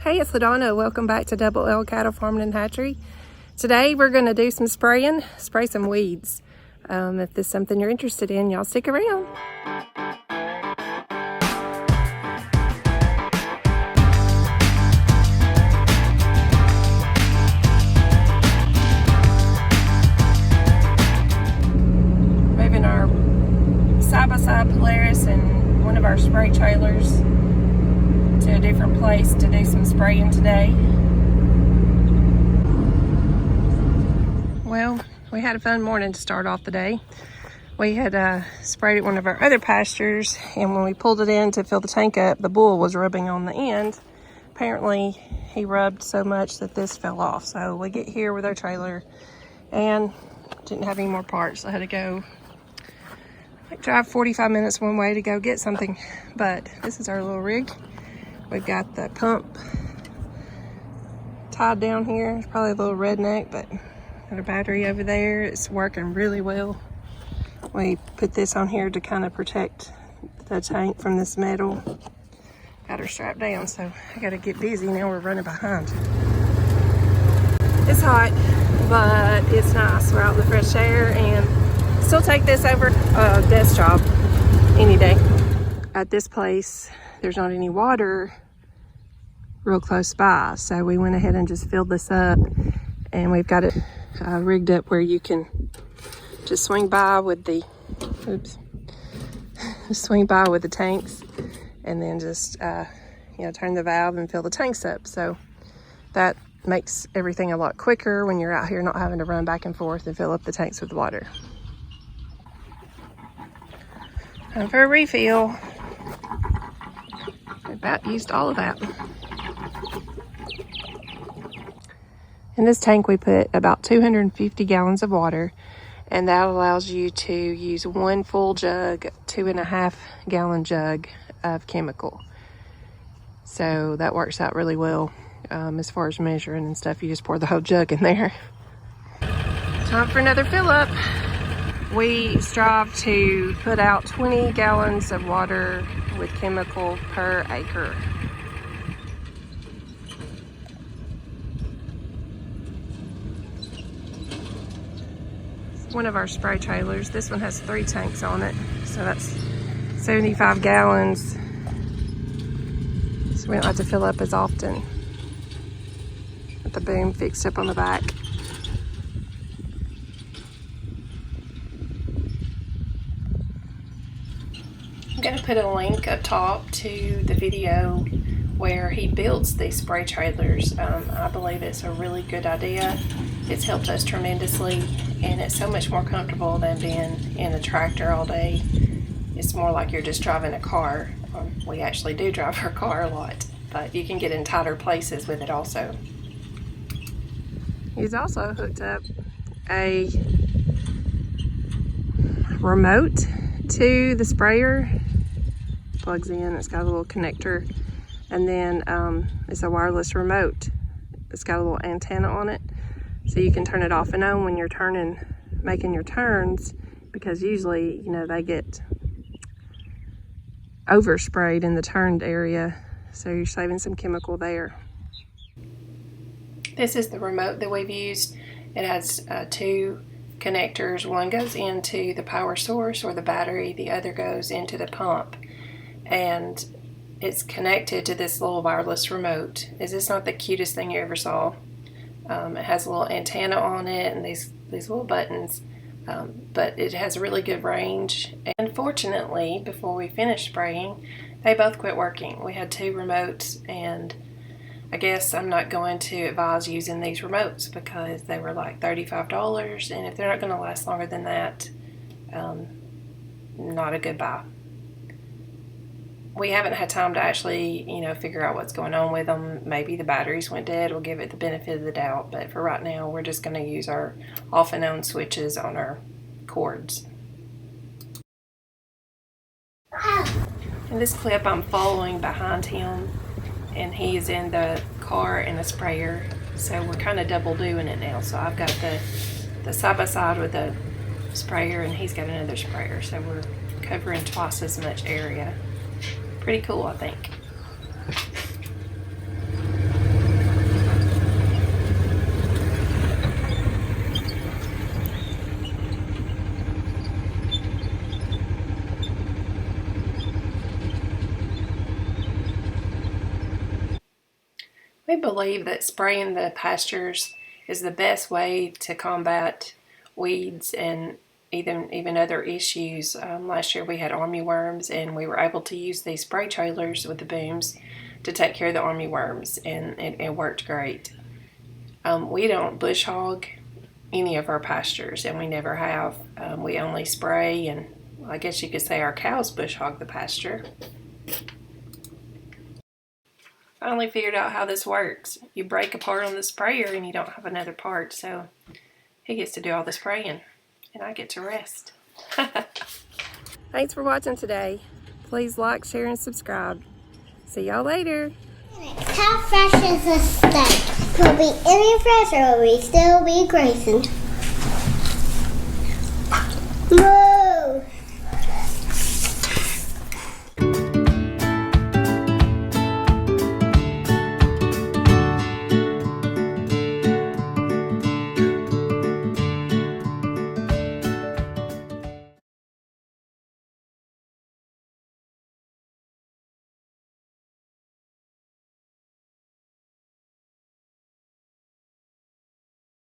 Hey, it's LaDonna. Welcome back to Double L Cattle Farming and Hatchery. Today we're going to do some spraying, spray some weeds. If this is something you're interested in, y'all stick around. Moving our side-by-side Polaris and one of our spray trailers to a different place to do some spraying today. Well, we had a fun morning to start off the day. We had sprayed at one of our other pastures, and when we pulled it in to fill the tank up, the bull was rubbing on the end. Apparently he rubbed so much that this fell off. So we get here with our trailer and didn't have any more parts. I had to go drive 45 minutes one way to go get something. But this is our little rig. We've got the pump tied down here. It's probably a little redneck, but got a battery over there. It's working really well. We put this on here to kind of protect the tank from this metal. Got her strapped down, so I gotta get busy now. We're running behind. It's hot, but it's nice. We're out in the fresh air and still take this over a desk job any day. At this place, there's not any water real close by, so we went ahead and just filled this up, and we've got it rigged up where you can just swing by with the tanks, and then just turn the valve and fill the tanks up. So that makes everything a lot quicker when you're out here not having to run back and forth and fill up the tanks with water. Time for a refill. About used all of that. In this tank we put about 250 gallons of water, and that allows you to use one full jug, 2.5 gallon jug of chemical. So that works out really well as far as measuring and stuff. You just pour the whole jug in there. Time for another fill up. We strive to put out 20 gallons of water with chemical per acre. One of our spray trailers. This one has 3 tanks on it, so that's 75 gallons. So we don't have to fill up as often. With the boom fixed up on the back. I'm going to put a link up top to the video where he builds these spray trailers. I believe it's a really good idea. It's helped us tremendously, and it's so much more comfortable than being in a tractor all day. It's more like you're just driving a car. We actually do drive our car a lot, but you can get in tighter places with it also. He's also hooked up a remote to the sprayer. Plugs in, it's got a little connector, and then it's a wireless remote. It's got a little antenna on it, so you can turn it off and on when you're making your turns, because usually, they get oversprayed in the turned area, so you're saving some chemical there. This is the remote that we've used. It has 2 connectors. One goes into the power source or the battery, the other goes into the pump, and it's connected to this little wireless remote. Is this not the cutest thing you ever saw? It has a little antenna on it and these little buttons, but it has a really good range. And fortunately, before we finished spraying, they both quit working. We had 2 remotes, and I guess I'm not going to advise using these remotes because they were like $35, and if they're not going to last longer than that, not a good buy. We haven't had time to actually, figure out what's going on with them. Maybe the batteries went dead. We'll give it the benefit of the doubt, but for right now, we're just going to use our off and on switches on our cords. In this clip, I'm following behind him, and he is in the car and the sprayer, so we're kind of double doing it now. So I've got the side-by-side with the sprayer, and he's got another sprayer, so we're covering twice as much area. Pretty cool, I think. We believe that spraying the pastures is the best way to combat weeds and even other issues. Last year we had armyworms, and we were able to use these spray trailers with the booms to take care of the armyworms, and it worked great. We don't bush hog any of our pastures, and we never have. We only spray, and I guess you could say our cows bush hog the pasture. Finally figured out how this works. You break a part on the sprayer and you don't have another part, so he gets to do all the spraying and I get to rest. Thanks for watching today. Please like, share, and subscribe. See y'all later. How fresh is the steak? Will it be any fresh or will we still be grazing?